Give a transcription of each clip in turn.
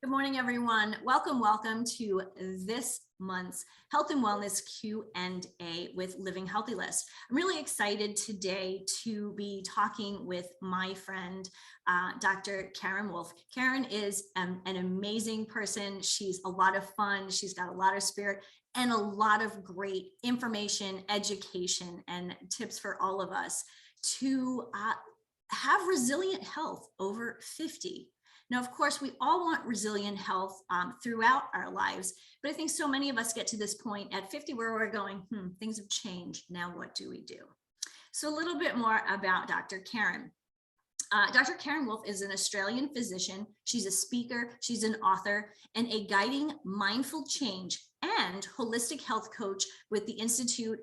Good morning, everyone. Welcome to this month's Health and Wellness Q&A with Living Healthy List. I'm really excited today to be talking with my friend, Dr. Karen Wolfe. Karen is an amazing person. She's a lot of fun. She's got a lot of spirit and a lot of great information, education, and tips for all of us to have resilient health over 50. Now, of course, we all want resilient health throughout our lives, but I think so many of us get to this point at 50 where we're going, things have changed. Now, what do we do? So a little bit more about Dr. Karen. Dr. Karen Wolfe is an Australian physician. She's a speaker, she's an author, and a guiding mindful change and holistic health coach with the Institute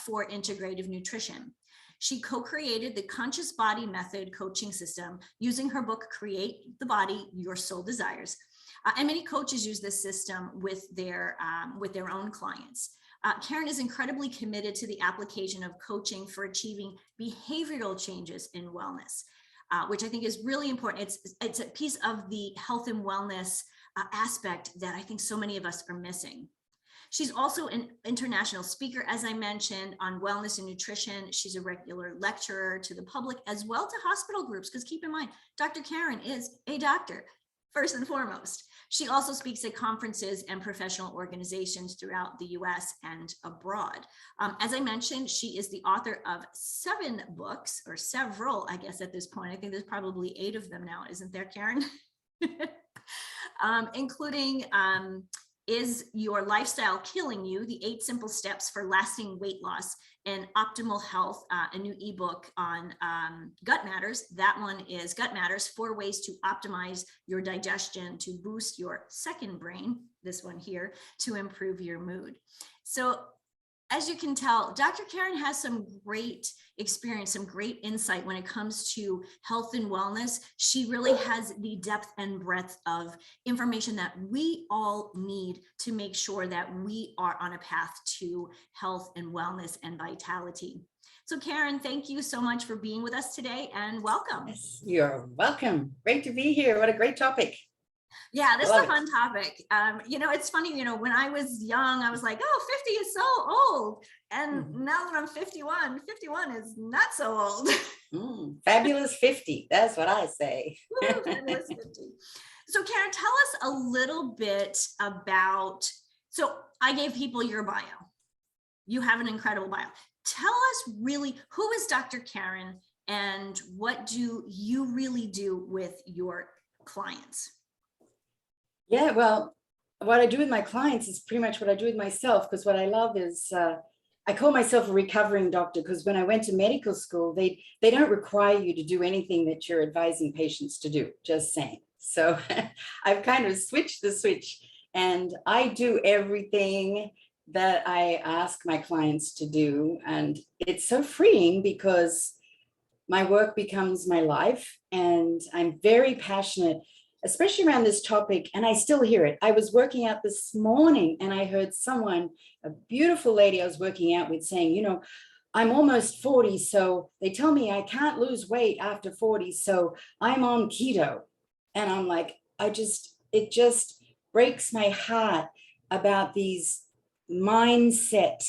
for Integrative Nutrition. She co-created the Conscious Body Method coaching system using her book, Create the Body Your Soul Desires. And many coaches use this system with their own clients. Karen is incredibly committed to the application of coaching for achieving behavioral changes in wellness, which I think is really important. It's a piece of the health and wellness aspect that I think so many of us are missing. She's also an international speaker, as I mentioned, on wellness and nutrition. She's a regular lecturer to the public as well to hospital groups, because keep in mind, Dr. Karen is a doctor, first and foremost. She also speaks at conferences and professional organizations throughout the US and abroad. As I mentioned, she is the author of 7 books, or several, I guess, at this point. I think there's probably 8 of them now, isn't there, Karen? Including Is Your Lifestyle Killing You? The 8 Simple Steps for Lasting Weight Loss and Optimal Health, a new ebook on gut matters. That one is Gut Matters, 4 Ways to Optimize Your Digestion to Boost Your Second Brain. This one here, to improve your mood. So as you can tell, Dr. Karen has some great experience, some great insight when it comes to health and wellness. She really has the depth and breadth of information that we all need to make sure that we are on a path to health and wellness and vitality. So Karen, thank you so much for being with us today, and welcome. Yes, you're welcome. Great to be here. What a great topic. Yeah, this is a fun topic. It's funny, when I was young, I was like, oh, 50 is so old. And now that I'm 51 is not so old. Fabulous 50. That's what I say. Ooh, fabulous 50. So Karen, tell us a little bit about, so I gave people your bio. You have an incredible bio. Tell us really, who is Dr. Karen and what do you really do with your clients? Yeah, well, what I do with my clients is pretty much what I do with myself, because what I love is I call myself a recovering doctor, because when I went to medical school, they don't require you to do anything that you're advising patients to do, just saying. So I've kind of switched the switch, and I do everything that I ask my clients to do. And it's so freeing because my work becomes my life, and I'm very passionate, especially around this topic, and I still hear it. I was working out this morning and I heard someone, a beautiful lady I was working out with, saying, I'm almost 40, so they tell me I can't lose weight after 40, so I'm on keto. And I'm like, it just breaks my heart about these mindset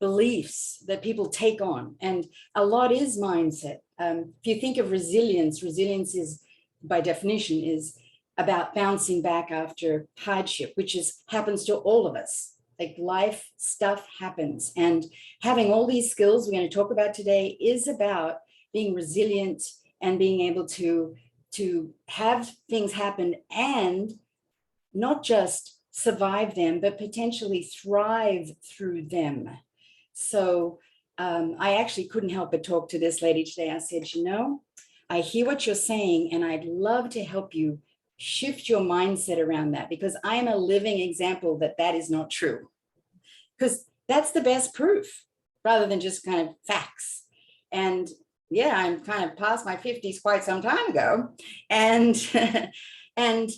beliefs that people take on. And a lot is mindset. If you think of resilience is, by definition, is about bouncing back after hardship, which happens to all of us. Like, life stuff happens, and having all these skills we're going to talk about today is about being resilient and being able to have things happen and not just survive them, but potentially thrive through them. So I actually couldn't help but talk to this lady today. I said, I hear what you're saying, and I'd love to help you shift your mindset around that, because I'm a living example that is not true. Because that's the best proof, rather than just kind of facts. And yeah, I'm kind of past my 50s quite some time ago. And, and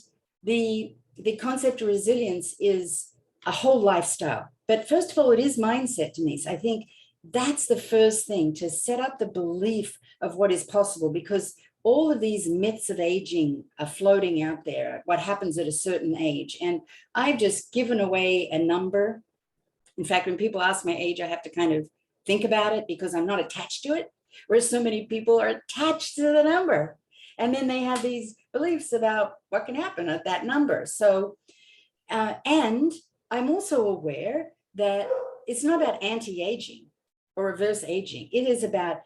the concept of resilience is a whole lifestyle. But first of all, it is mindset, Denise. I think that's the first thing, to set up the belief of what is possible, because all of these myths of aging are floating out there, what happens at a certain age. And I've just given away a number. In fact, when people ask my age, I have to kind of think about it because I'm not attached to it, whereas so many people are attached to the number. And then they have these beliefs about what can happen at that number. So, and I'm also aware that it's not about anti-aging or reverse aging. It is about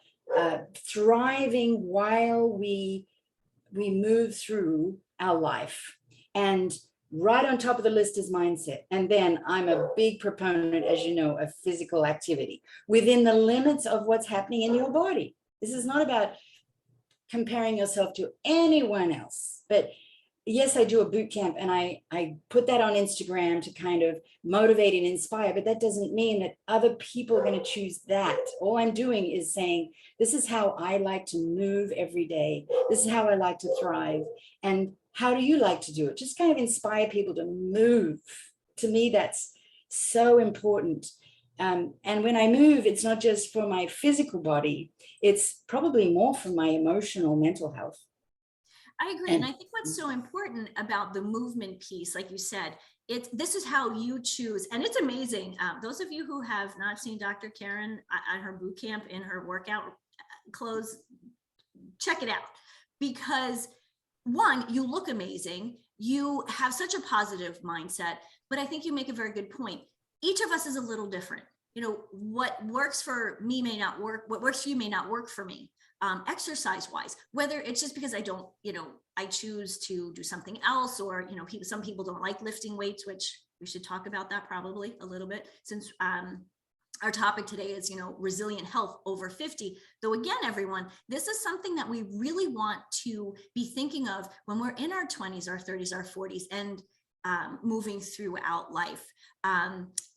thriving while we move through our life. And right on top of the list is mindset. And then I'm a big proponent, as you know, of physical activity within the limits of what's happening in your body. This is not about comparing yourself to anyone else. But yes, I do a boot camp and I put that on Instagram to kind of motivate and inspire, but that doesn't mean that other people are going to choose that. All I'm doing is saying, this is how I like to move every day. This is how I like to thrive. And how do you like to do it? Just kind of inspire people to move. To me, that's so important. And when I move, it's not just for my physical body, it's probably more for my emotional, mental health. I agree. And I think what's so important about the movement piece, like you said, this is how you choose. And it's amazing. Those of you who have not seen Dr. Karen at her boot camp in her workout clothes, check it out. Because one, you look amazing. You have such a positive mindset, but I think you make a very good point. Each of us is a little different. You know, what works for me may not work. What works for you may not work for me. Exercise wise, whether it's just because I don't, I choose to do something else, or, some people don't like lifting weights, which we should talk about that probably a little bit, since our topic today is, resilient health over 50. Though again, everyone, this is something that we really want to be thinking of when we're in our 20s, our 30s, our 40s, and moving throughout life.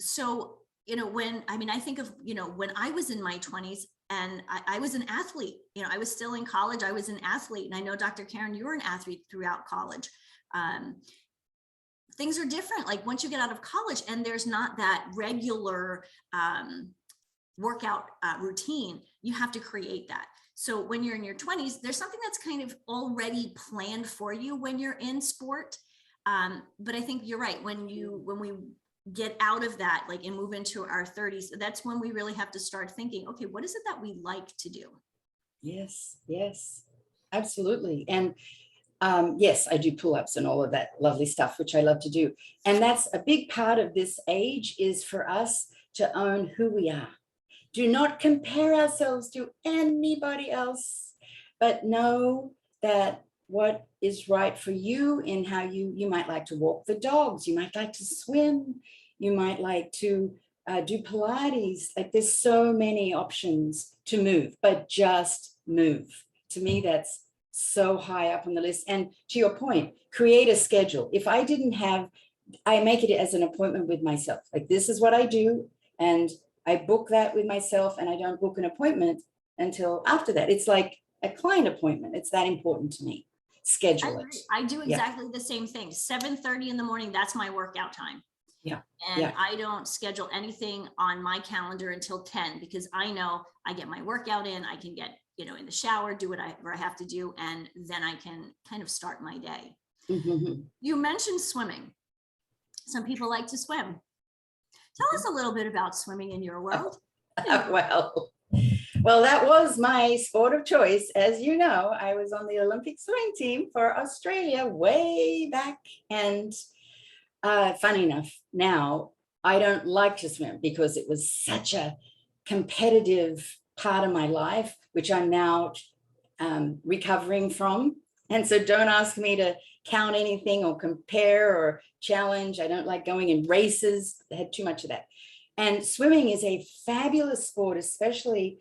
So, I think of, when I was in my 20s, and I was an athlete, I was still in college. I was an athlete. And I know, Dr. Karen, you were an athlete throughout college. Things are different. Like once you get out of college and there's not that regular workout routine, you have to create that. So when you're in your 20s, there's something that's kind of already planned for you when you're in sport. But I think you're right. When we get out of that, like, and move into our 30s, that's when we really have to start thinking, okay, what is it that we like to do? Yes, absolutely. And yes, I do pull-ups and all of that lovely stuff, which I love to do. And that's a big part of this age, is for us to own who we are. Do not compare ourselves to anybody else, but know that what is right for you, in how you might like to walk the dogs, you might like to swim, you might like to do Pilates. Like, there's so many options to move, but just move. To me, that's so high up on the list. And to your point, create a schedule. If I didn't have, I make it as an appointment with myself. Like, this is what I do, and I book that with myself, and I don't book an appointment until after that. It's like a client appointment. It's that important to me. Schedule it. I do exactly the same thing. 7:30 in the morning, that's my workout time. And I don't schedule anything on my calendar until 10, because I know I get my workout in, I can get, in the shower, do whatever I have to do, and then I can kind of start my day. Mm-hmm. You mentioned swimming. Some people like to swim. Tell us a little bit about swimming in your world. Well, that was my sport of choice. As you know, I was on the Olympic swimming team for Australia way back. And funny enough, now I don't like to swim because it was such a competitive part of my life, which I'm now recovering from. And so don't ask me to count anything or compare or challenge. I don't like going in races. I had too much of that. And swimming is a fabulous sport, especially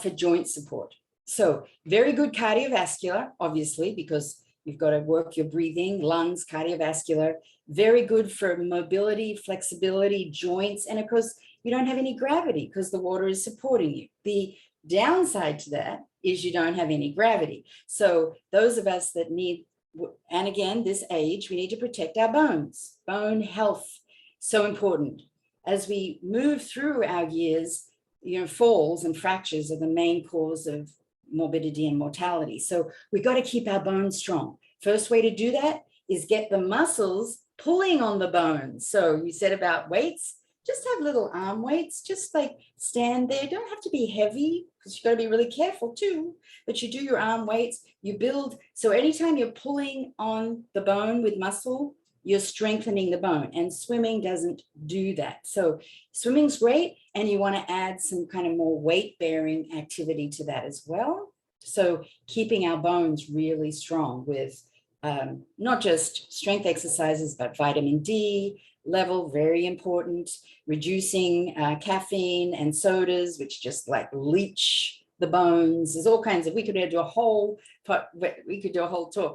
for joint support. So very good cardiovascular, obviously, because you've got to work your breathing, lungs, cardiovascular. Very good for mobility, flexibility, joints. And of course, you don't have any gravity because the water is supporting you. The downside to that is you don't have any gravity. So those of us that need, and again, this age, we need to protect our bones. Bone health, so important. As we move through our years, falls and fractures are the main cause of morbidity and mortality. So we got to keep our bones strong. First way to do that is get the muscles pulling on the bones. So you said about weights, just have little arm weights, just like stand there. Don't have to be heavy because you've got to be really careful too, but you do your arm weights, you build. So anytime you're pulling on the bone with muscle, you're strengthening the bone, and swimming doesn't do that. So swimming's great, and you want to add some kind of more weight-bearing activity to that as well. So keeping our bones really strong with not just strength exercises, but vitamin D level, very important, reducing caffeine and sodas, which just like leach the bones. There's all kinds of, we could do a whole talk,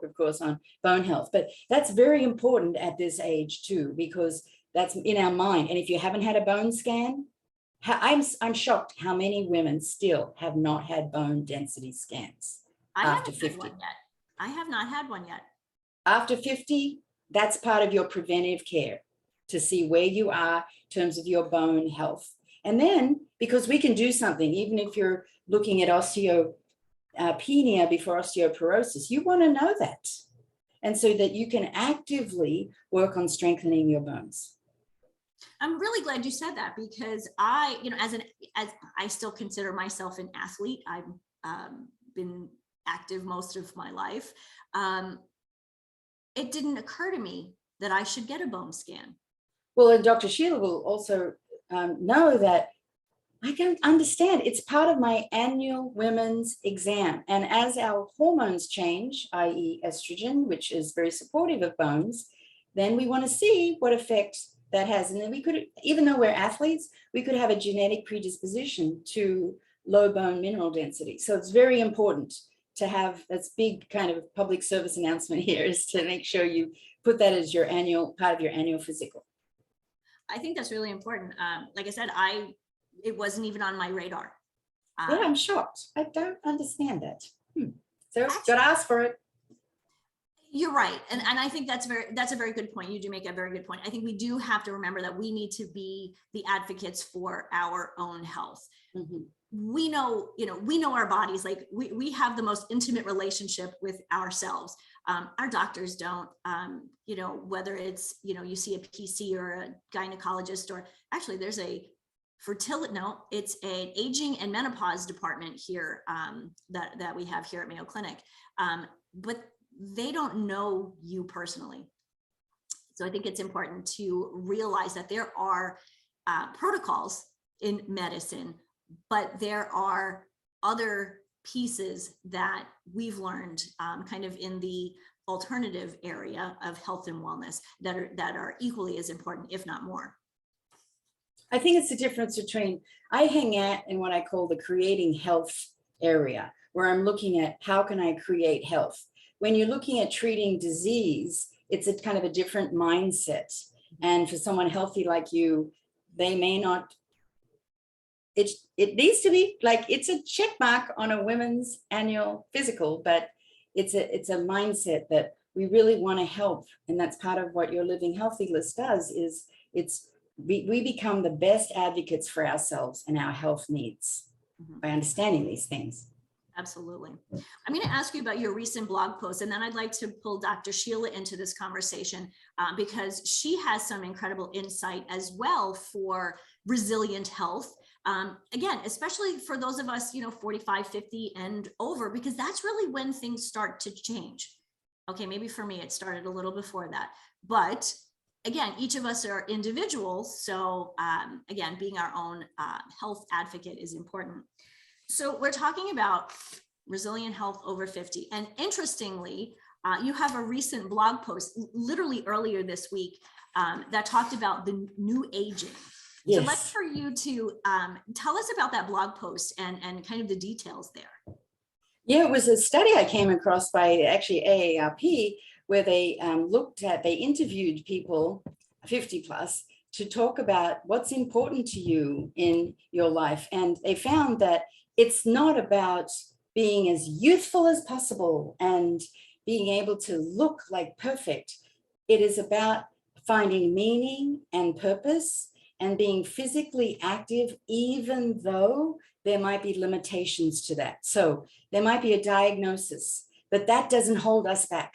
of course, on bone health, but that's very important at this age too, because that's in our mind. And if you haven't had a bone scan, I'm shocked how many women still have not had bone density scans after 50. I have not had one yet. After 50, that's part of your preventive care to see where you are in terms of your bone health. And then, because we can do something, even if you're looking at osteopenia before osteoporosis, you want to know that. And so that you can actively work on strengthening your bones. I'm really glad you said that, because I, as I still consider myself an athlete. I've been active most of my life. It didn't occur to me that I should get a bone scan. Well, and Dr. Sheila will also know that I don't understand. It's part of my annual women's exam. And as our hormones change, i.e. estrogen, which is very supportive of bones, then we want to see what effect that has. And then we could, even though we're athletes, we could have a genetic predisposition to low bone mineral density. So it's very important to have, that's big kind of public service announcement here, is to make sure you put that as your annual, part of your annual physical. I think that's really important. Like I said, it wasn't even on my radar. Yeah, I'm shocked. I don't understand that. So got to ask for it. You're right. And I think that's a very good point. You do make a very good point. I think we do have to remember that we need to be the advocates for our own health. Mm-hmm. We know our bodies, like we have the most intimate relationship with ourselves. Our doctors don't, whether it's, you see a PC or a gynecologist, or actually there's a it's an aging and menopause department here that we have here at Mayo Clinic. But they don't know you personally. So I think it's important to realize that there are protocols in medicine, but there are other pieces that we've learned kind of in the alternative area of health and wellness that are equally as important, if not more. I think it's the difference between, I hang out in what I call the creating health area, where I'm looking at how can I create health. When you're looking at treating disease, it's a kind of a different mindset. And for someone healthy like you, they may not, it needs to be like, it's a check mark on a women's annual physical, but it's a mindset that we really want to help. And that's part of what your Living Healthy list does, is we become the best advocates for ourselves and our health needs by understanding these things. Absolutely. I'm going to ask you about your recent blog post, and then I'd like to pull Dr. Sheila into this conversation because she has some incredible insight as well for resilient health. Again, especially for those of us, 45, 50 and over, because that's really when things start to change. Okay, maybe for me, it started a little before that, but again, each of us are individuals. So again, being our own health advocate is important. So we're talking about resilient health over 50. And interestingly, you have a recent blog post literally earlier this week that talked about the new aging. Yes. So I'd like for you to tell us about that blog post and kind of the details there. Yeah, it was a study I came across by actually AARP, where they they interviewed people 50 plus to talk about what's important to you in your life. And they found that it's not about being as youthful as possible and being able to look like perfect. It is about finding meaning and purpose and being physically active, even though there might be limitations to that. So there might be a diagnosis, but that doesn't hold us back.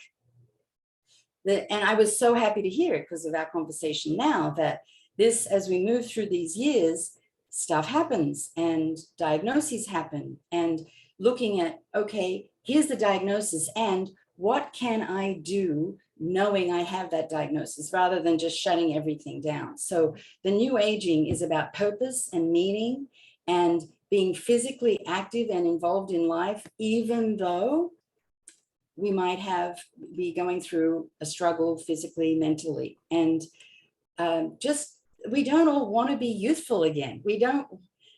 And I was so happy to hear it because of our conversation now, that this, as we move through these years, stuff happens and diagnoses happen, and looking at, okay, here's the diagnosis and what can I do knowing I have that diagnosis, rather than just shutting everything down. So the new aging is about purpose and meaning and being physically active and involved in life, even though we might be going through a struggle physically, mentally. And we don't all want to be youthful again.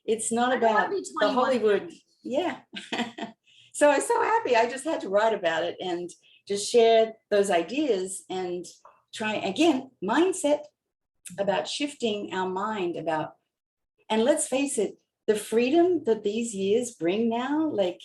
It's not about the Hollywood. Again. Yeah. So I'm so happy. I just had to write about it and just share those ideas and try, again, mindset, about shifting our mind about, and let's face it, the freedom that these years bring now, like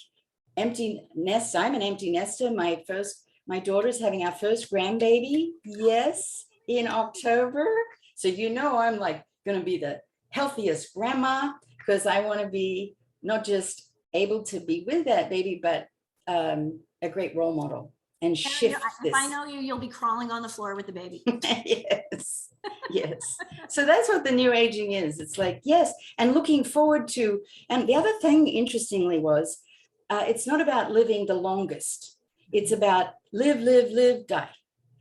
empty nest. I'm an empty nester. My daughter's having our first grandbaby. Yes, in October. So, I'm like going to be the healthiest grandma, because I want to be not just able to be with that baby, but a great role model and shift this. If I know you, you'll be crawling on the floor with the baby. Yes. Yes. So that's what the new aging is. It's like, yes. And looking forward to, and the other thing, interestingly, was it's not about living the longest. It's about live, die.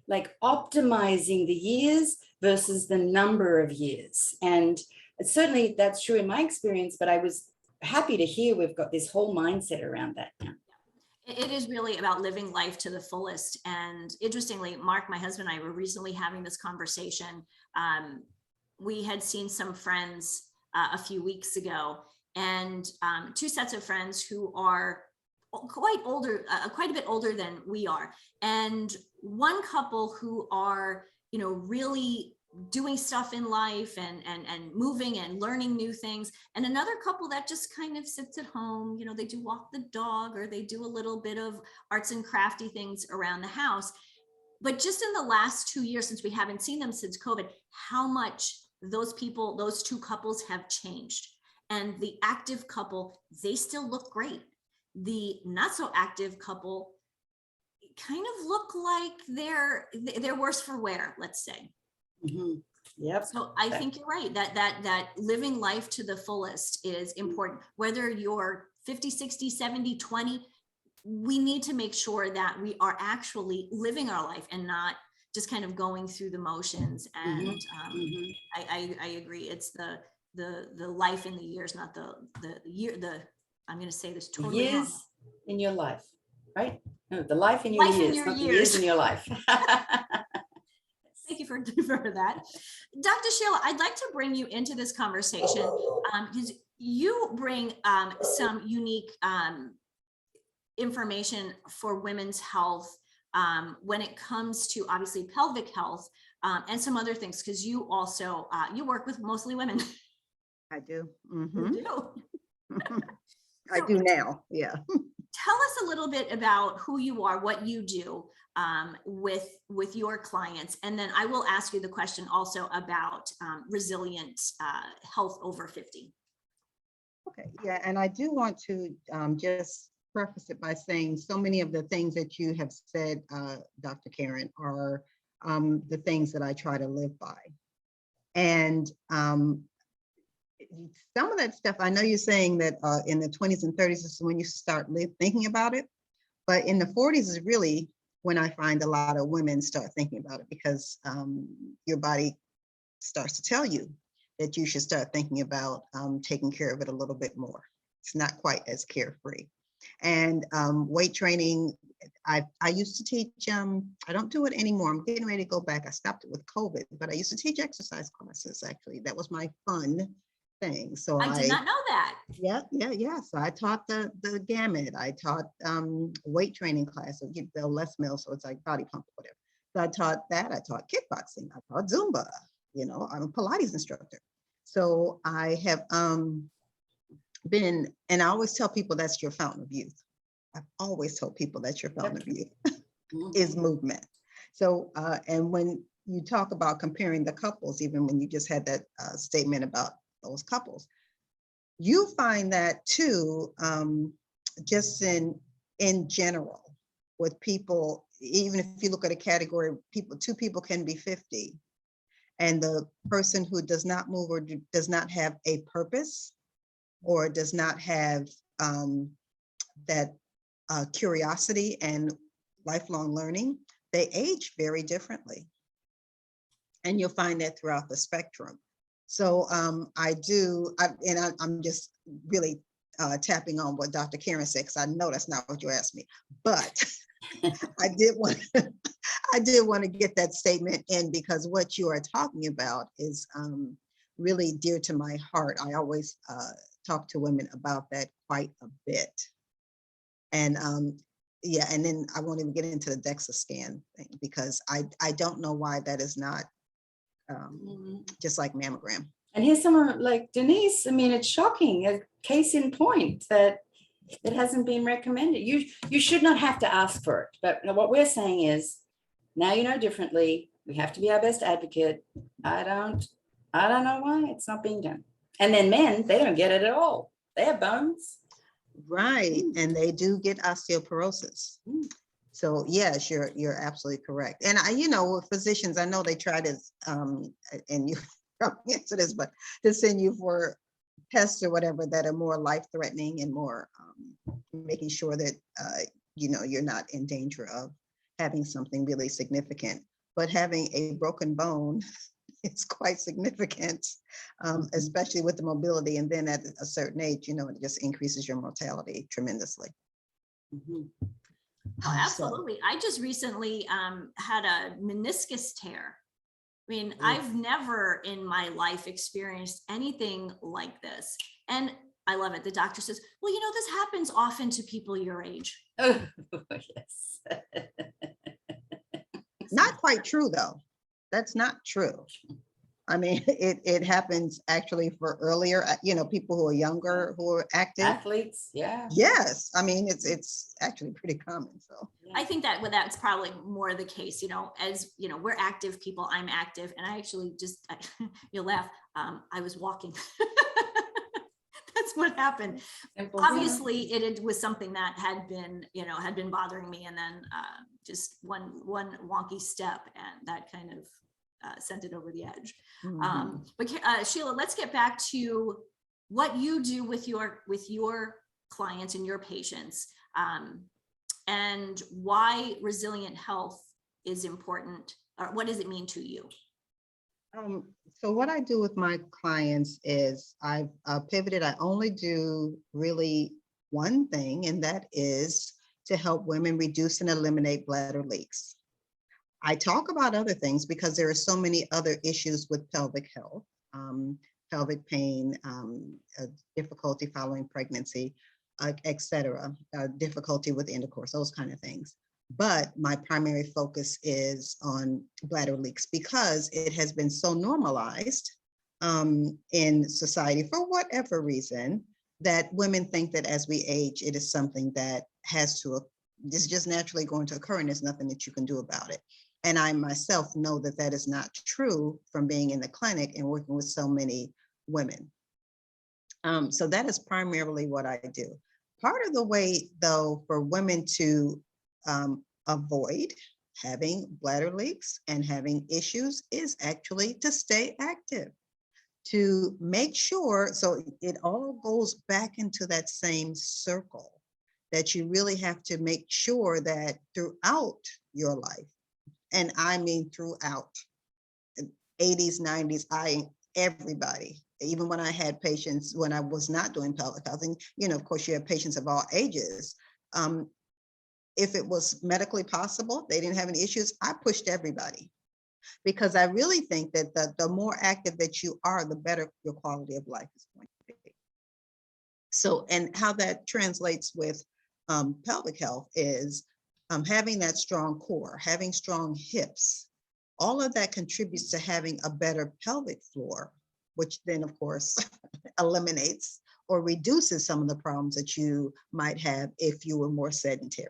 Like optimizing the years versus the number of years. And certainly that's true in my experience, but I was happy to hear we've got this whole mindset around that now. It is really about living life to the fullest. And interestingly, Mark, my husband and I were recently having this conversation. We had seen some friends a few weeks ago, and two sets of friends who are quite a bit older than we are. And one couple who are, really doing stuff in life and moving and learning new things, and another couple that just kind of sits at home. They do walk the dog, or they do a little bit of arts and crafty things around the house. But just in the last 2 years, since we haven't seen them since COVID, how much those two couples have changed. And the active couple, they still look great. The not so active couple kind of look like they're worse for wear, let's say. Mm-hmm. Yep. So I think you're right, that living life to the fullest is important. Whether you're 50, 60, 70, 20, we need to make sure that we are actually living our life and not just kind of going through the motions. And I agree. It's the life in the years, not the year, I'm going to say this totally years wrong. In your life, right? No, the life in your years, not the years in your life. Thank you for that. Dr. Sheila, I'd like to bring you into this conversation because you bring some unique information for women's health when it comes to obviously pelvic health and some other things, because you also, you work with mostly women. I do. Mm-hmm. You do. I do now, yeah. Tell us a little bit about who you are, what you do with your clients, and then I will ask you the question also about resilient health over 50. Okay, yeah, and I do want to just preface it by saying so many of the things that you have said, Dr. Karen, are the things that I try to live by. And some of that stuff, I know you're saying that in the 20s and 30s is when you start thinking about it, but in the 40s is really when I find a lot of women start thinking about it, because your body starts to tell you that you should start thinking about taking care of it a little bit more. It's not quite as carefree. And weight training, I used to teach, I don't do it anymore. I'm getting ready to go back. I stopped it with COVID, but I used to teach exercise classes, actually. That was my fun thing. So I did not know that. Yeah. So I taught the gamut. I taught weight training class, so you know, less meals, so it's like body pump, whatever. So I taught that. I taught kickboxing. I taught Zumba. I'm a Pilates instructor. So I have been, and I always tell people that's your fountain of youth. I've always told people that's your fountain of youth is movement. So and when you talk about comparing the couples, even when you just had that statement about those couples, You find that too, just in general with people, even if you look at a category, two people can be 50, and the person who does not move or does not have a purpose or does not have that curiosity and lifelong learning, they age very differently. And you'll find that throughout the spectrum. So I'm just really tapping on what Dr. Karen said, because I know that's not what you asked me, but I did want to get that statement in, because what you are talking about is really dear to my heart. I always talk to women about that quite a bit. And yeah, and then I won't even get into the DEXA scan thing, because I don't know why that is not just like mammogram. And here's someone like Denise. I mean, it's shocking. A case in point that it hasn't been recommended. You should not have to ask for it. But what we're saying is, now you know differently. We have to be our best advocate. I don't know why it's not being done. And then men, they don't get it at all. They have bones. Right, and they do get osteoporosis. So yes, you're absolutely correct. And with physicians, I know they try to, and you probably answer this, but to send you for tests or whatever that are more life-threatening and more making sure that you're not in danger of having something really significant. But having a broken bone is quite significant, especially with the mobility. And then at a certain age, it just increases your mortality tremendously. Mm-hmm. Oh, absolutely. I just recently had a meniscus tear. I mean, I've never in my life experienced anything like this. And I love it. The doctor says, well, this happens often to people your age. Oh, yes. Not quite true, though. That's not true. I mean, it happens actually for earlier, people who are younger, who are active. Athletes, yeah. Yes, I mean, it's actually pretty common. So I think that's probably more the case, as we're active people, I'm active, and I actually you'll laugh, I was walking. That's what happened. Simple. Obviously, it was something that had been bothering me, and then just one wonky step, and that kind of sent it over the edge. mm-hmm. But Sheila, let's get back to what you do with your clients and your patients, and why resilient health is important, or what does it mean to you? So what I do with my clients is I've pivoted. I only do really one thing, and that is to help women reduce and eliminate bladder leaks. I talk about other things because there are so many other issues with pelvic health, pelvic pain, difficulty following pregnancy, etc., difficulty with intercourse, those kind of things. But my primary focus is on bladder leaks because it has been so normalized in society for whatever reason that women think that as we age, it is something that is just naturally going to occur, and there's nothing that you can do about it. And I myself know that that is not true from being in the clinic and working with so many women. So that is primarily what I do. Part of the way, though, for women to avoid having bladder leaks and having issues is actually to stay active, to make sure, so it all goes back into that same circle, that you really have to make sure that throughout your life, and I mean throughout, 80s, 90s, everybody, even when I had patients, when I was not doing pelvic health, and of course you have patients of all ages, if it was medically possible, they didn't have any issues, I pushed everybody. Because I really think that the more active that you are, the better your quality of life is going to be. So, and how that translates with pelvic health is having that strong core, having strong hips, all of that contributes to having a better pelvic floor, which then of course eliminates or reduces some of the problems that you might have if you were more sedentary.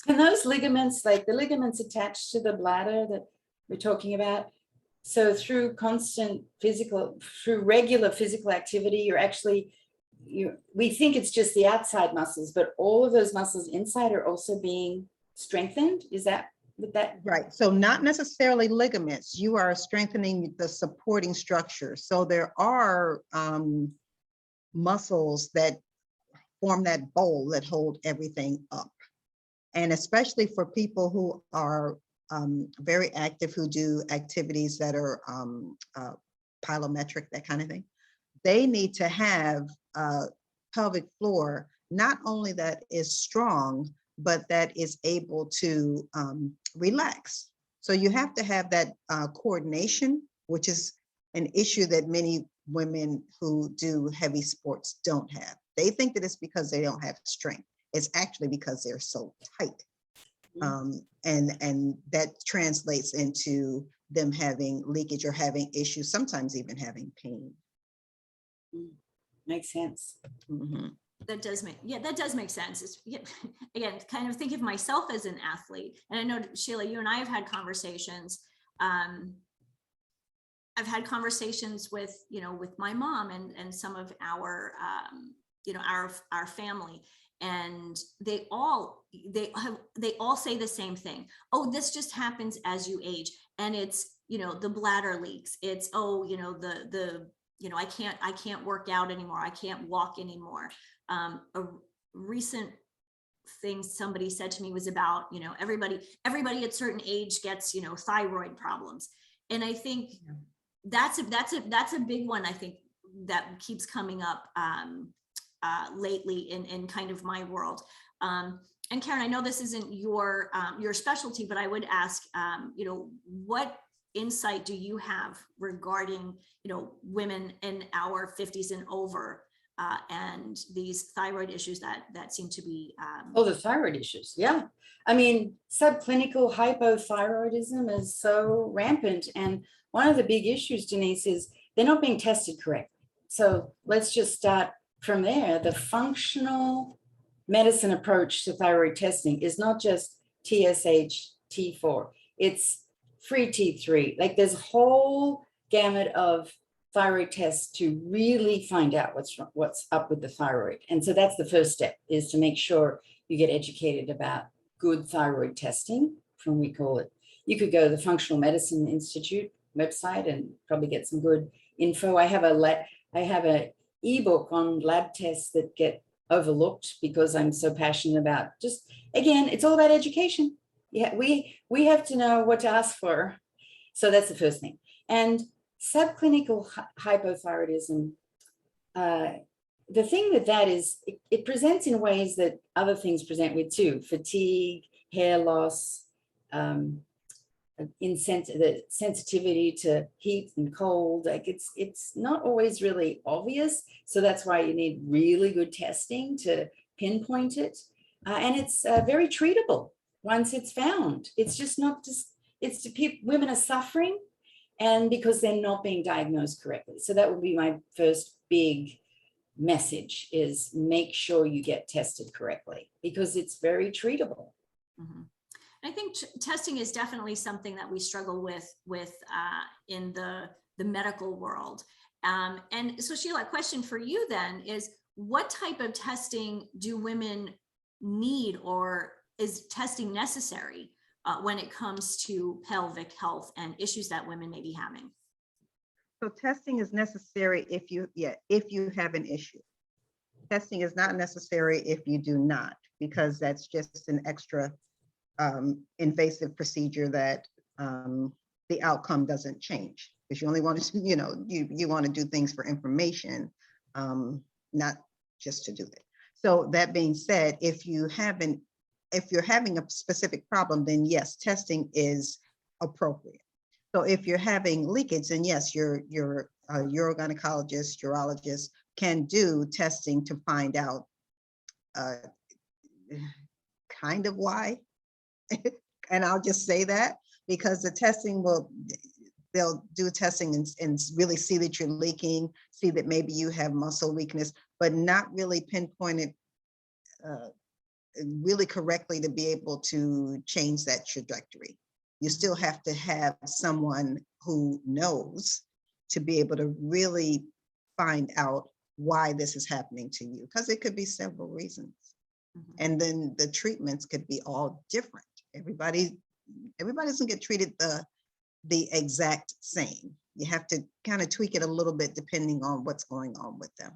And those ligaments, like the ligaments attached to the bladder that we're talking about, So through regular physical activity, you're actually, we think it's just the outside muscles, but all of those muscles inside are also being strengthened. Is that with that? Right. So not necessarily ligaments. You are strengthening the supporting structure. So there are muscles that form that bowl that hold everything up. And especially for people who are very active, who do activities that are plyometric, that kind of thing, they need to have a pelvic floor, not only that is strong, but that is able to relax. So you have to have that coordination, which is an issue that many women who do heavy sports don't have. They think that it's because they don't have strength. It's actually because they're so tight. And that translates into them having leakage or having issues, sometimes even having pain. Makes sense. Mm-hmm. That does make sense. It's, again, kind of think of myself as an athlete. And I know, Sheila, you and I have had conversations. I've had conversations with, with my mom and some of our, our family, and they all say the same thing. Oh, this just happens as you age. And it's, the bladder leaks. It's, I can't work out anymore. I can't walk anymore. A recent thing somebody said to me was about, everybody at certain age gets, thyroid problems. And I think that's a big one. I think that keeps coming up lately in kind of my world. And Karen, I know this isn't your specialty, but I would ask, what insight do you have regarding, women in our 50s and over, and these thyroid issues that seem to be the thyroid issues? Yeah, I mean, subclinical hypothyroidism is so rampant, and one of the big issues, Denise, is they're not being tested correctly. So let's just start from there. The functional medicine approach to thyroid testing is not just TSH, T4, it's free T3. Like, there's a whole gamut of thyroid tests to really find out what's up with the thyroid. And so that's the first step, is to make sure you get educated about good thyroid testing, from we call it. You could go to the Functional Medicine Institute website and probably get some good info. I have a ebook on lab tests that get overlooked because I'm so passionate about, just, again, it's all about education. Yeah, we have to know what to ask for. So that's the first thing. And subclinical hypothyroidism, the thing with that is it presents in ways that other things present with too: fatigue, hair loss, the sensitivity to heat and cold. Like, it's not always really obvious. So that's why you need really good testing to pinpoint it. And it's very treatable once it's found. It's just not just, women are suffering, and because they're not being diagnosed correctly. So that would be my first big message, is make sure you get tested correctly, because it's very treatable. Mm-hmm. I think testing is definitely something that we struggle with in the medical world. And so, Sheila, a question for you then is, what type of testing do women need, or is testing necessary when it comes to pelvic health and issues that women may be having? So testing is necessary if you have an issue. Testing is not necessary if you do not, because that's just an extra invasive procedure that the outcome doesn't change, because you only want to, you want to do things for information, not just to do it. So that being said, if you're having a specific problem, then yes, testing is appropriate. So if you're having leakage, then yes, your urogynecologist, urologist can do testing to find out kind of why. And I'll just say that because the testing they'll do testing and really see that you're leaking, see that maybe you have muscle weakness, but not really pinpoint it really correctly to be able to change that trajectory. You still have to have someone who knows to be able to really find out why this is happening to you, because it could be several reasons. And then the treatments could be all different. Everybody doesn't get treated the exact same. You have to kind of tweak it a little bit depending on what's going on with them.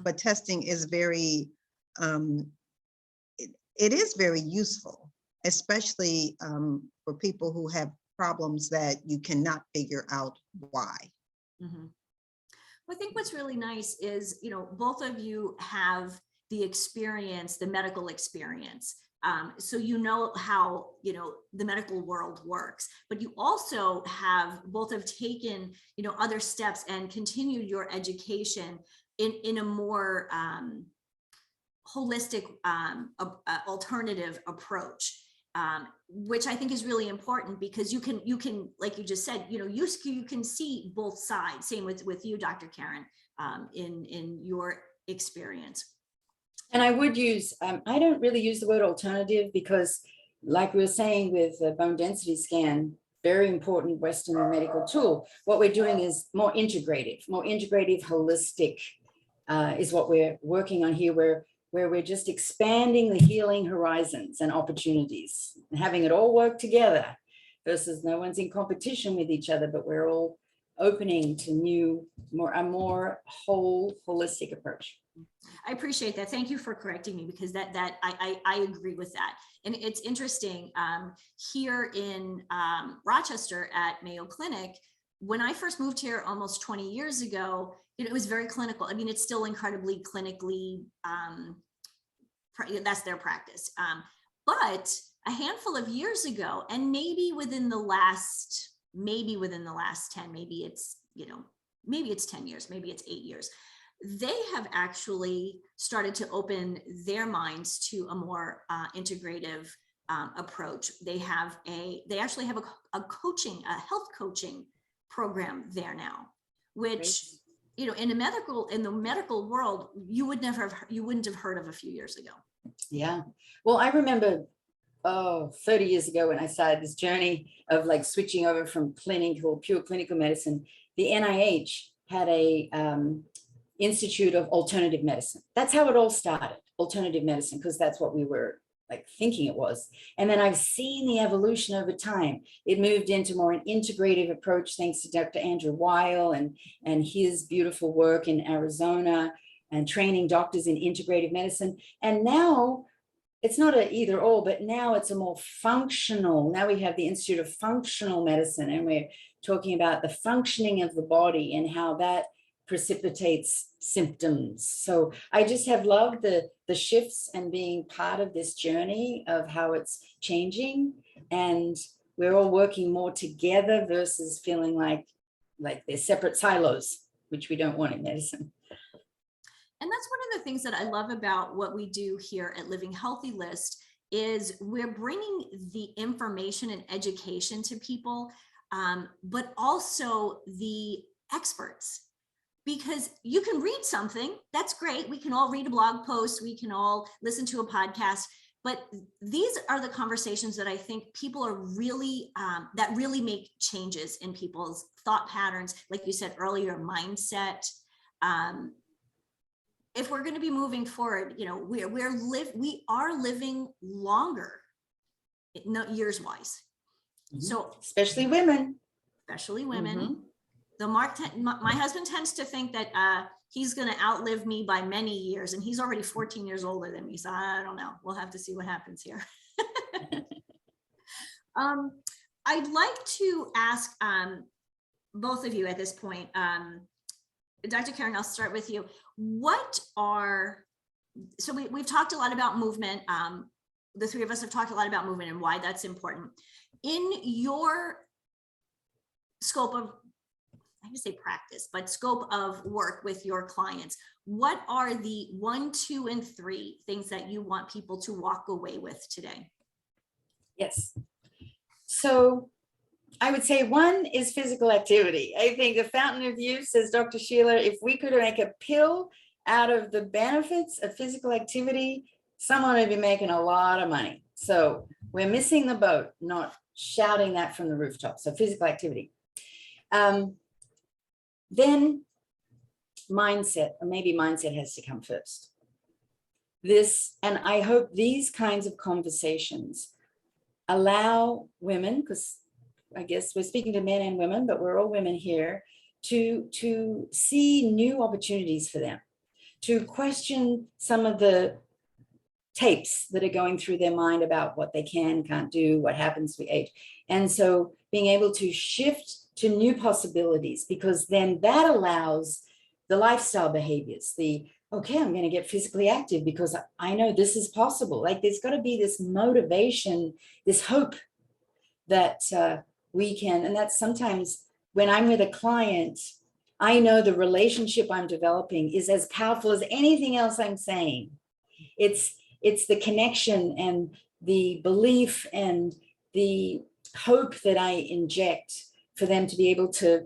But testing is very, it is very useful, especially for people who have problems that you cannot figure out why. Well, I think what's really nice is, both of you have the experience, the medical experience. So how, the medical world works, but you also have both have taken, other steps and continued your education in a more holistic, alternative approach. Which I think is really important, because you can, like you just said, you can see both sides. Same with you, Dr. Karen, in your experience. And I would use, I don't really use the word alternative, because like we were saying with the bone density scan, very important Western medical tool. What we're doing is more integrative, holistic is what we're working on here, where we're just expanding the healing horizons and opportunities and having it all work together, versus no one's in competition with each other, but we're all opening to a more whole, holistic approach. I appreciate that. Thank you for correcting me, because I agree with that. And it's interesting, here in Rochester at Mayo Clinic, when I first moved here almost 20 years ago, it was very clinical. I mean, it's still incredibly clinically, that's their practice. But a handful of years ago, and maybe within the last 10, maybe it's 10 years, maybe it's 8 years, they have actually started to open their minds to a more integrative approach. They actually have a health coaching program there now, which, in the medical world, you wouldn't have heard of a few years ago. Yeah. Well, I remember 30 years ago when I started this journey of like switching over from pure clinical medicine, the NIH had a Institute of Alternative Medicine. That's how it all started, alternative medicine, because that's what we were like thinking it was. And then I've seen the evolution over time. It moved into more an integrative approach, thanks to Dr. Andrew Weil and his beautiful work in Arizona and training doctors in integrative medicine. And now it's not an either or, but now it's a more functional. Now we have the Institute of Functional Medicine, and we're talking about the functioning of the body and how that precipitates symptoms. So I just have loved the shifts and being part of this journey of how it's changing, and we're all working more together versus feeling like they're separate silos, which we don't want in medicine. And that's one of the things that I love about what we do here at Living Healthy List is we're bringing the information and education to people, but also the experts. Because you can read something, that's great. We can all read a blog post, we can all listen to a podcast, but these are the conversations that I think people are really, that really make changes in people's thought patterns. Like you said earlier, mindset. If we're going to be moving forward, we are living longer, years wise. So especially women. The my husband tends to think that he's going to outlive me by many years, and he's already 14 years older than me. So I don't know. We'll have to see what happens here. I'd like to ask both of you at this point, Dr. Karen, I'll start with you. So we've talked a lot about movement. The three of us have talked a lot about movement and why that's important. In your scope of, I would say practice, but scope of work with your clients, what are the 1, 2, and 3 things that you want people to walk away with today? Yes. So I would say 1 is physical activity. I think the fountain of youth, says Dr. Sheila, if we could make a pill out of the benefits of physical activity, someone would be making a lot of money. So we're missing the boat, not shouting that from the rooftop. So physical activity. Then mindset, or maybe mindset has to come first. And I hope these kinds of conversations allow women, because I guess we're speaking to men and women, but we're all women here, to see new opportunities for them, to question some of the tapes that are going through their mind about what they can, can't do, what happens we age. And so being able to shift to new possibilities, because then that allows the lifestyle behaviors, okay, I'm going to get physically active because I know this is possible. Like there's got to be this motivation, this hope that we can, and that's sometimes when I'm with a client, I know the relationship I'm developing is as powerful as anything else I'm saying. It's the connection and the belief and the hope that I inject for them to be able to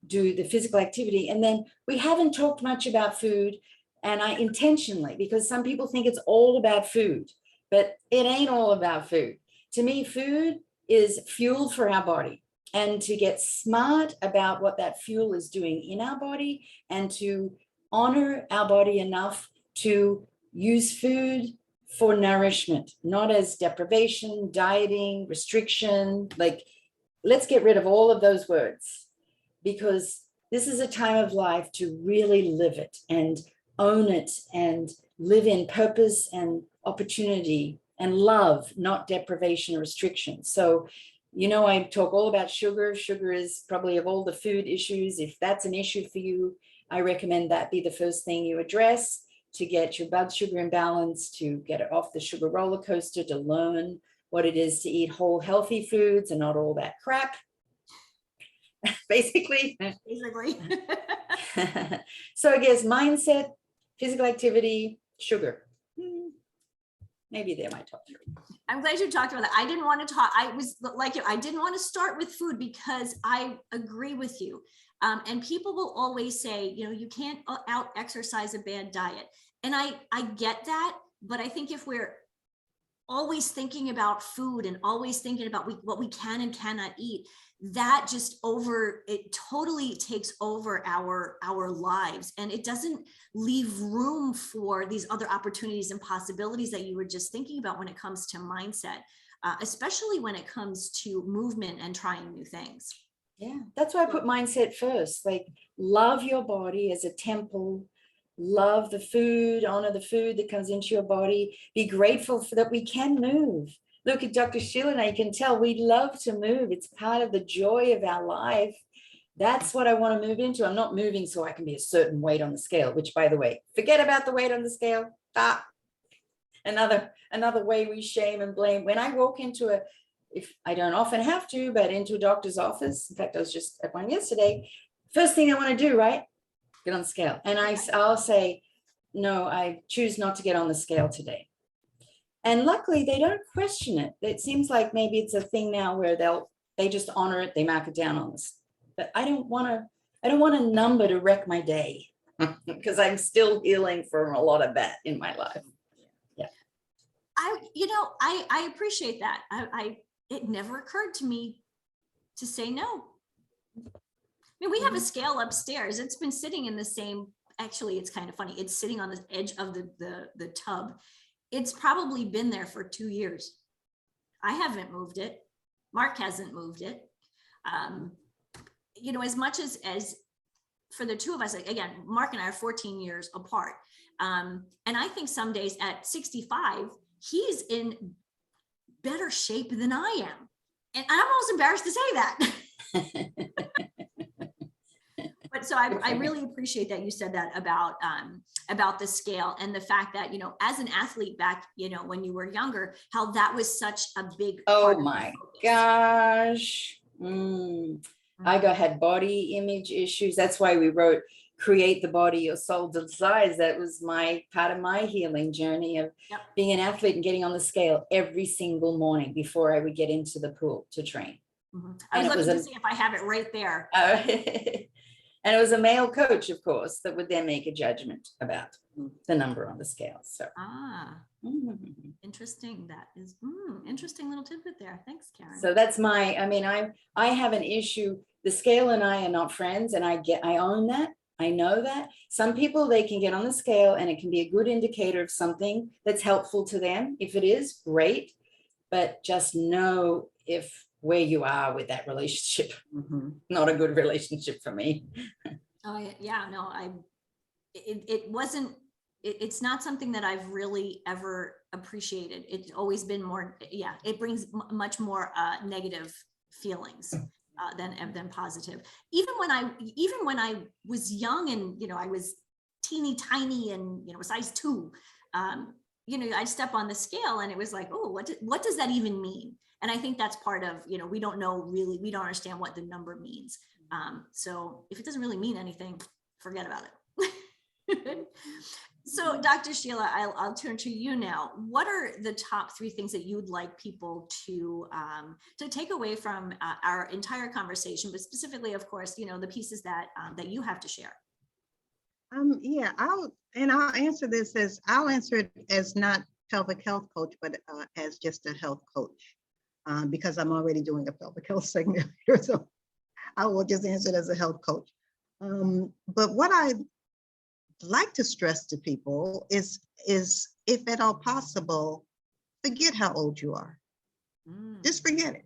do the physical activity. And then we haven't talked much about food, and I intentionally, because some people think it's all about food, but it ain't all about food. To me, food is fuel for our body, and to get smart about what that fuel is doing in our body and to honor our body enough to use food for nourishment, not as deprivation, dieting, restriction. Like, let's get rid of all of those words, because this is a time of life to really live it and own it and live in purpose and opportunity and love, not deprivation or restriction. So, I talk all about sugar. Sugar is probably, of all the food issues, if that's an issue for you, I recommend that be the first thing you address, to get your blood sugar in balance, to get it off the sugar roller coaster, to learn what it is to eat whole, healthy foods and not all that crap. Basically. So I guess mindset, physical activity, sugar. Maybe they're my top 3. I'm glad you talked about that. I didn't want to talk. I was like you. I didn't want to start with food because I agree with you. And people will always say, you can't out exercise a bad diet. And I get that. But I think if we're always thinking about food and always thinking about what we can and cannot eat, that it totally takes over our lives, and it doesn't leave room for these other opportunities and possibilities that you were just thinking about when it comes to mindset, especially when it comes to movement and trying new things. Yeah, that's why I put mindset first. Like, love your body as a temple, love the food, honor the food that comes into your body, be grateful for that we can move. Look at Dr. Sheila and I, can tell we love to move. It's part of the joy of our life. That's what I want to move into. I'm not moving so I can be a certain weight on the scale, which, by the way, forget about the weight on the scale. Another way we shame and blame. When I walk into if I don't often have to, but into a doctor's office, in fact, I was just at one yesterday, first thing I want to do, right? Get on the scale. And I'll say, no, I choose not to get on the scale today. And luckily they don't question it. It seems like maybe it's a thing now where they just honor it. They mark it down on this. But I don't want a number to wreck my day because I'm still healing from a lot of that in my life. Yeah. I appreciate that. It never occurred to me to say no. I mean, we have a scale upstairs. It's been sitting in the same, actually, it's kind of funny. It's sitting on the edge of the tub. It's probably been there for 2 years. I haven't moved it. Mark hasn't moved it. As much as for the two of us, again, Mark and I are 14 years apart. And I think some days at 65, he's in better shape than I am. And I'm almost embarrassed to say that. But so I really appreciate that you said that about the scale and the fact that, as an athlete back, when you were younger, how that was such a big part. Oh my gosh. I had body image issues. That's why we wrote Create the Body Your Soul Desires. That was part of my healing journey of being an athlete and getting on the scale every single morning before I would get into the pool to train. I was looking to see if I have it right there. And it was a male coach, of course, that would then make a judgment about the number on the scale. So interesting. That is interesting little tidbit there. Thanks, Karen. So that's I have an issue. The scale and I are not friends, and I own that. I know that. Some people, they can get on the scale and it can be a good indicator of something that's helpful to them. If it is, great. But just know if where you are with that relationship, not a good relationship for me. Oh yeah, no, it wasn't, it's not something that I've really ever appreciated. It's always been more, it brings much more negative feelings than positive. Even when I was young and, I was teeny tiny and, size 2, I'd step on the scale and it was like, oh, what does that even mean? And I think that's part of, we don't understand what the number means. So if it doesn't really mean anything, forget about it. So Dr. Sheila, I'll turn to you now. What are the top 3 things that you'd like people to take away from our entire conversation, but specifically, of course, the pieces that you have to share? I'll answer this I'll answer it as not pelvic health coach, but as just a health coach, because I'm already doing a pelvic health segment here. So I will just answer it as a health coach. But what I like to stress to people is if at all possible, forget how old you are. Just forget it.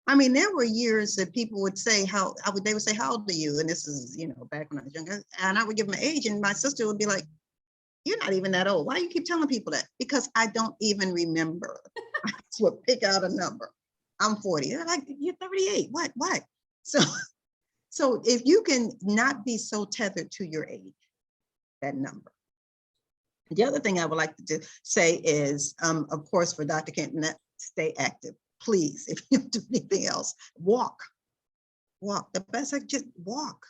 I mean, there were years that people would say they would say, how old are you? And this is, back when I was younger, and I would give my age and my sister would be like, you're not even that old. Why do you keep telling people that? Because I don't even remember. I just would pick out a number. I'm 40. They're like, you're 38. What? So if you can not be so tethered to your age, that number. The other thing I would like to say is, of course, for Dr. Kemp, stay active. Please, if you don't do anything else, walk. The best, just walk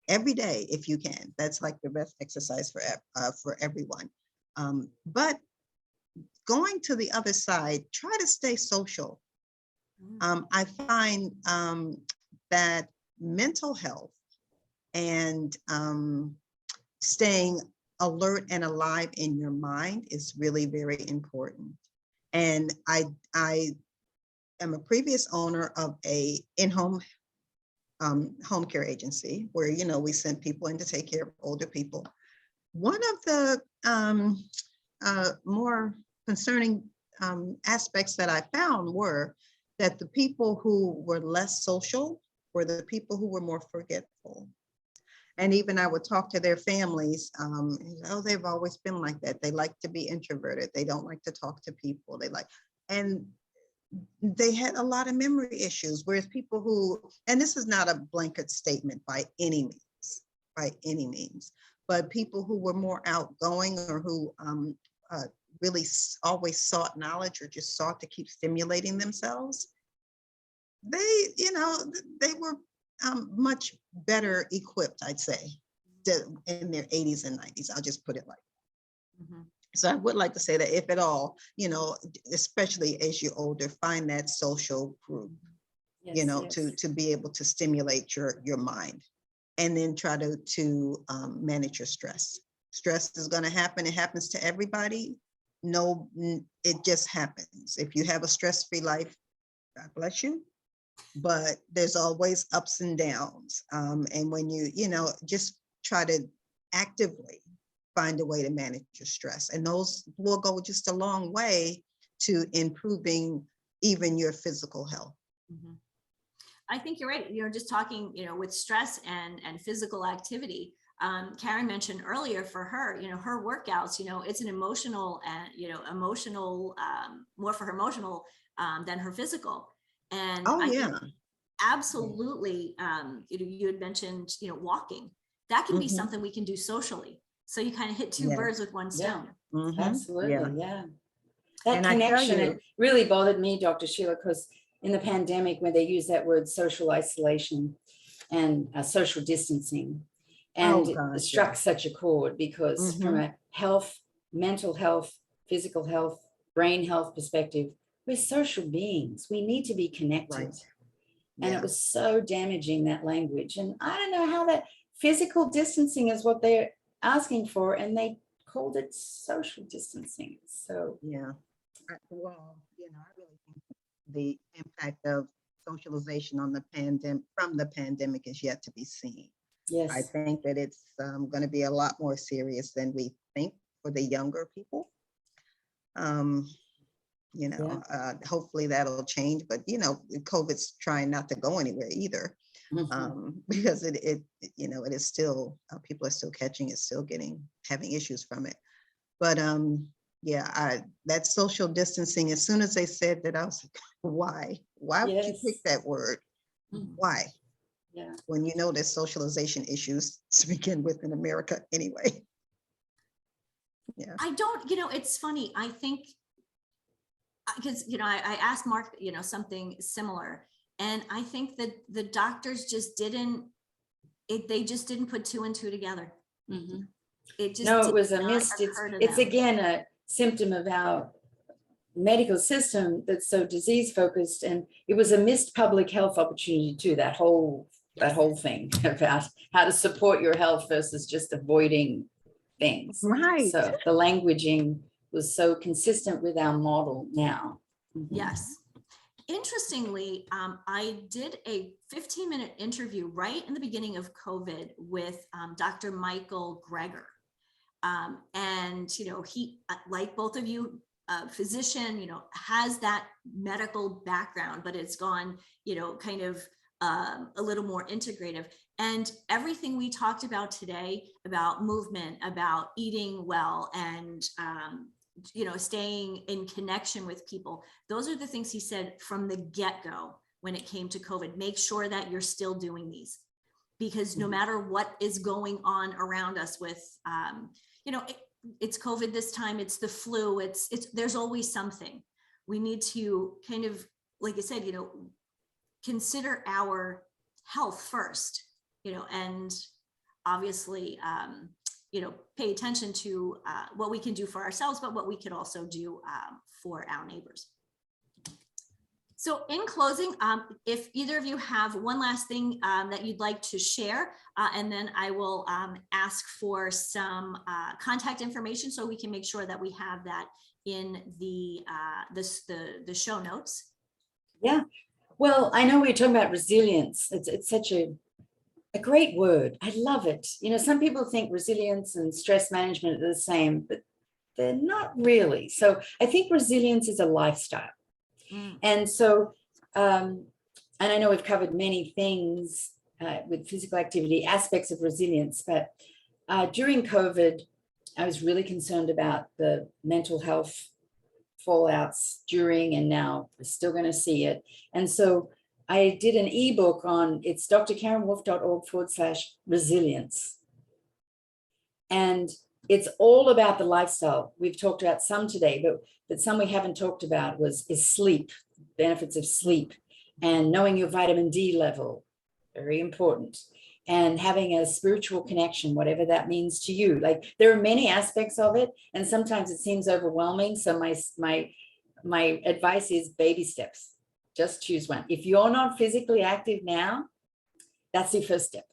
every day if you can. That's like the best exercise for everyone. But going to the other side, try to stay social. I find that mental health and staying alert and alive in your mind is really very important. And I am a previous owner of a in-home home care agency where, we sent people in to take care of older people. One of the more concerning aspects that I found were that the people who were less social were the people who were more forgetful. And even I would talk to their families, they've always been like that. They like to be introverted. They don't like to talk to people. And they had a lot of memory issues, whereas people who, and this is not a blanket statement by any means, but people who were more outgoing or who really always sought knowledge or just sought to keep stimulating themselves, they were much better equipped, I'd say, in their 80s and 90s. I'll just put it like that. So I would like to say that if at all, especially as you're older, find that social group, to be able to stimulate your mind, and then try to manage your stress. Stress is going to happen. It happens to everybody. No, it just happens. If you have a stress-free life, God bless you. But there's always ups and downs. And when you just try to actively find a way to manage your stress. And those will go just a long way to improving even your physical health. I think you're right. Just talking, with stress and physical activity. Karen mentioned earlier for her, her workouts, it's an emotional and, more for her emotional than her physical. And absolutely, you had mentioned, walking. That can be something we can do socially. So you kind of hit two birds with one stone. Absolutely, That connection, it really bothered me, Dr. Sheila, because in the pandemic, when they use that word social isolation and social distancing, and it struck such a chord because from a health, mental health, physical health, brain health perspective, we're social beings. We need to be connected. And it was so damaging, that language. And I don't know how that physical distancing is what they're asking for, and they called it social distancing. So Yeah. Well, I really think the impact of socialization on the pandemic is yet to be seen. I yes, think that it's going to be a lot more serious than we think for the younger people. Um, Hopefully that'll change, but COVID's trying not to go anywhere either, because it is still, people are still catching it, still having issues from it. But that social distancing, as soon as they said that, I was like, why would you pick yes, that word? Why? yeah. When there's socialization issues to begin with in America anyway. Yeah. I don't, it's funny. I think, because, I asked Mark, something similar. And I think that the doctors just they just didn't put two and two together. Mm-hmm. It just No, it was a not missed. occur to It's them. again a symptom of our medical system that's so disease focused, and it was a missed public health opportunity too. That whole thing about how to support your health versus just avoiding things. Right. So the languaging was so consistent with our model now. Mhm. Yes. Interestingly, I did a 15-minute interview right in the beginning of COVID with Dr. Michael Greger. And, he, like both of you, physician, has that medical background, but it's gone, kind of a little more integrative. And everything we talked about today about movement, about eating well, and staying in connection with people, those are the things he said from the get-go when it came to COVID. Make sure that you're still doing these, because no matter what is going on around us with it's COVID this time, it's the flu, it's there's always something. We need to kind of, like I said, consider our health first, and obviously, pay attention to what we can do for ourselves, but what we could also do for our neighbors. So in closing, if either of you have one last thing that you'd like to share, and then I will ask for some contact information so we can make sure that we have that in the show notes. Yeah. Well, I know we're talking about resilience. It's such a great word. I love it. Some people think resilience and stress management are the same, but they're not really. So I think resilience is a lifestyle. And so, and I know we've covered many things with physical activity, aspects of resilience, but during COVID, I was really concerned about the mental health fallouts during, and now we're still going to see it. And so I did an ebook on, it's drkarenwolfe.org/resilience. And it's all about the lifestyle. We've talked about some today, but some we haven't talked about is sleep, benefits of sleep, and knowing your vitamin D level, very important, and having a spiritual connection, whatever that means to you. Like, there are many aspects of it, and sometimes it seems overwhelming. So my advice is baby steps. Just choose one. If you're not physically active now, that's your first step.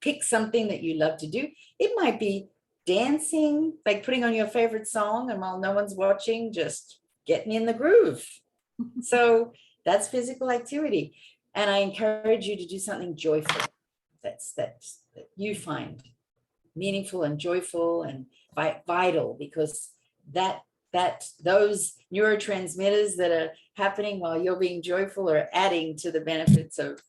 Pick something that you love to do. It might be dancing, like putting on your favorite song, and while no one's watching, just getting in the groove. So that's physical activity. And I encourage you to do something joyful that you find meaningful and joyful and vital, because those neurotransmitters that are happening while you're being joyful are adding to the benefits of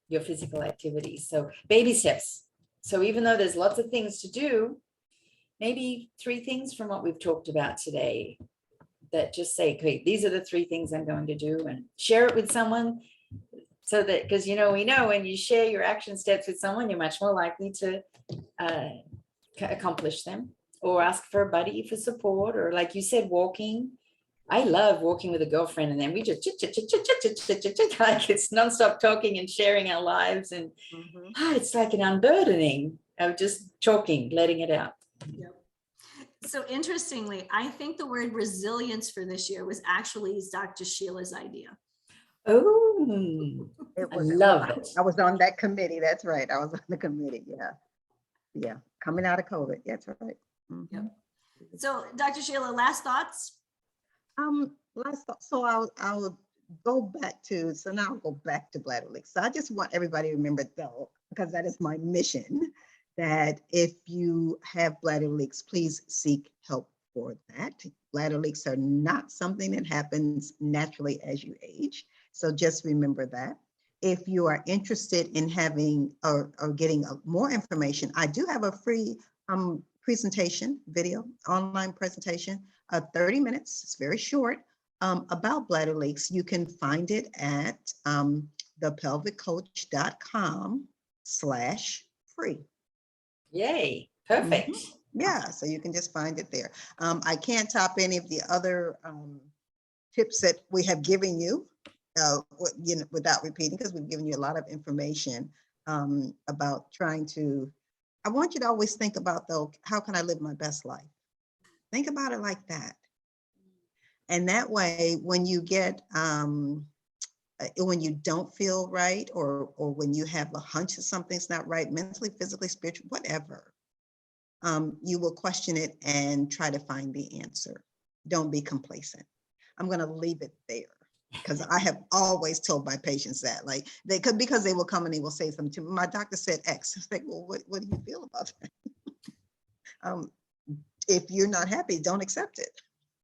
your physical activity. So baby steps. So even though there's lots of things to do, maybe 3 things from what we've talked about today that just say, okay, these are the 3 things I'm going to do, and share it with someone, so that, because we know when you share your action steps with someone, you're much more likely to accomplish them, or ask for a buddy for support, or like you said, walking. I love walking with a girlfriend, and then we just like it's nonstop talking and sharing our lives, and it's like an unburdening of just talking, letting it out. Yep. So interestingly, I think the word resilience for this year was actually Dr. Sheila's idea. Oh, I love it. I was on that committee. That's right. I was on the committee. Yeah. Yeah, coming out of COVID. That's right. Mhm. Yep. So Dr. Sheila, last thoughts? So I'll go back to, so now I'll go back to bladder leaks. So I just want everybody to remember though, because that is my mission, that if you have bladder leaks, please seek help for that. Bladder leaks are not something that happens naturally as you age. So just remember that. If you are interested in having or getting more information, I do have a free presentation video, online presentation, 30 minutes, it's very short, about bladder leaks. You can find it at thepelviccoach.com/free. Yay, perfect. Yeah, so you can just find it there. I can't top any of the other tips that we have given you, without repeating, because we've given you a lot of information about trying to, I want you to always think about though, how can I live my best life? Think about it like that. And that way, when you get, when you don't feel right, or when you have a hunch that something's not right, mentally, physically, spiritually, whatever, you will question it and try to find the answer. Don't be complacent. I'm going to leave it there, because I have always told my patients that, like, they could, because they will come and they will say something to me. My doctor said X. It's like, well, what do you feel about that? If you're not happy, don't accept it.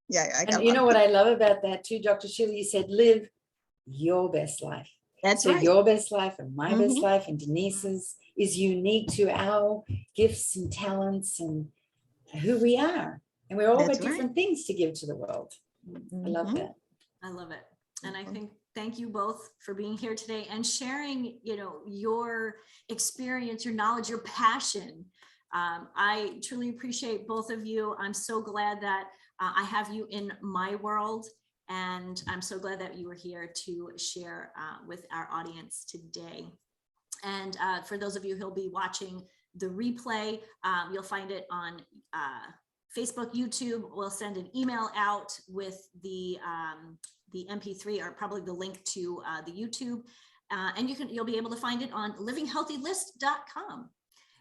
Yeah, And you know what I love about that too, Dr. Sheila, you said live your best life. That's so right. Your best life and my best life and Denise's is unique to our gifts and talents and who we are. And we're all got different things to give to the world. I love that. I love it. And I think, thank you both for being here today and sharing, your experience, your knowledge, your passion. I truly appreciate both of you. I'm so glad that I have you in my world, and I'm so glad that you were here to share with our audience today. And for those of you who'll be watching the replay, you'll find it on Facebook, YouTube. We'll send an email out with the MP3, or probably the link to the YouTube, and you'll be able to find it on livinghealthylist.com.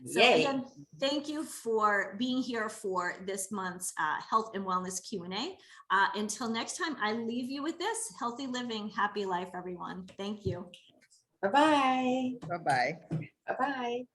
So again, thank you for being here for this month's Health and Wellness Q&A. Until next time, I leave you with this: healthy living, happy life, everyone. Thank you. Bye-bye. Bye-bye. Bye-bye.